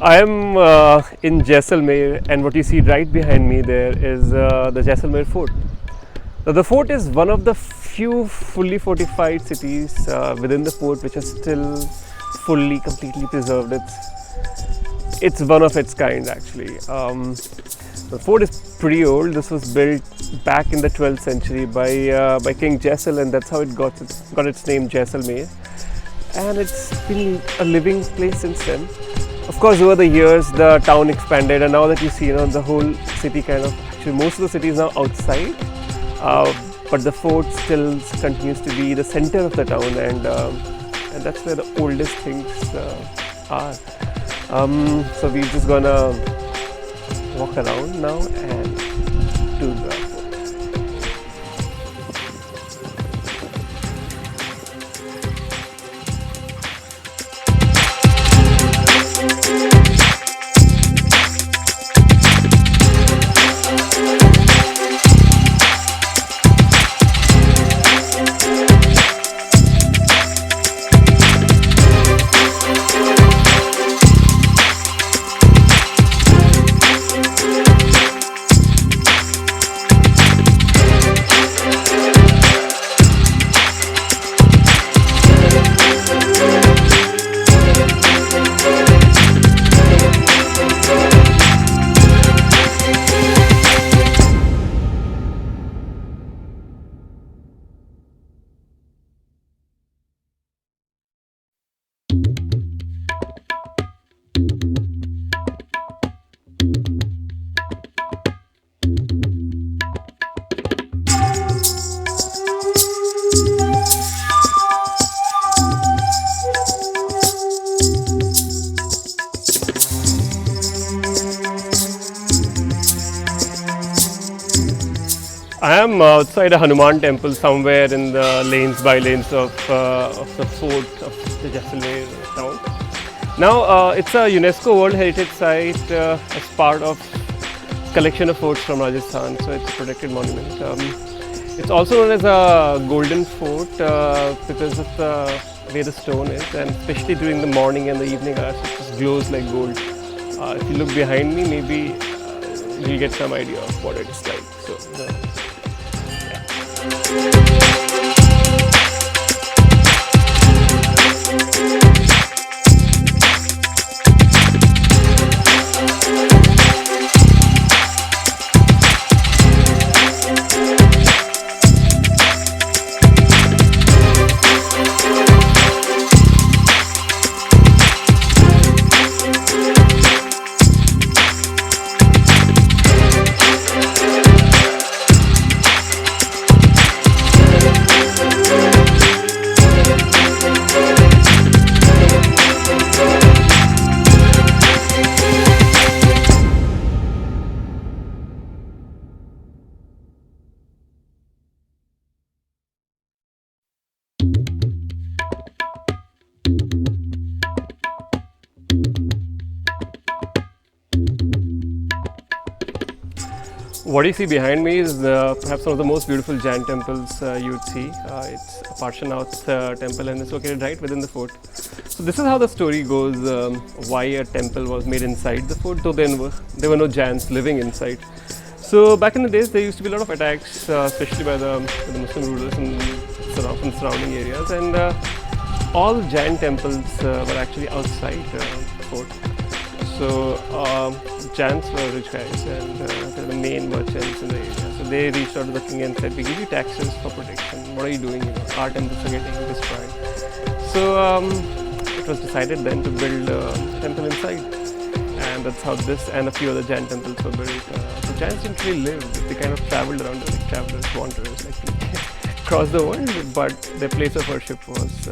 I am in Jaisalmer, and what you see right behind me there is the Jaisalmer Fort. Now, the fort is one of the few fully fortified cities within the fort which are still completely preserved. It's one of its kind actually. The fort is pretty old. This was built back in the 12th century by King Jaisal, and that's how it got its name, Jaisalmer. And it's been a living place since then. Of course, over the years, the town expanded, and now that you see, the whole city actually most of the city is now outside, but the fort still continues to be the center of the town, and that's where the oldest things are. So we're just gonna walk around now and do the fort. I am outside a Hanuman temple somewhere in the by-lanes of the fort of the Jaisalmer town. Now it's a UNESCO World Heritage Site as part of collection of forts from Rajasthan, so it's a protected monument. It's also known as a golden fort because of the way the stone is, and especially during the morning and the evening hours, it just glows like gold. If you look behind me, maybe you'll get some idea of what it's like. So. What you see behind me is perhaps one of the most beautiful Jain temples you would see. It's a Parshvanath temple, and it's located right within the fort. So this is how the story goes, why a temple was made inside the fort, though there were no Jains living inside. So back in the days, there used to be a lot of attacks, especially by the Muslim rulers in surrounding areas, and all Jain temples were actually outside the fort. So Jains were rich guys, and they're the main merchants in the area. So they reached out to the king and said, "We give you taxes for protection. What are you doing? Our temples are getting destroyed." So it was decided then to build a temple inside, and that's how this and a few other Jain temples were built. The Jains didn't really live; they kind of traveled around like travelers, wanderers, like across the world. But their place of worship was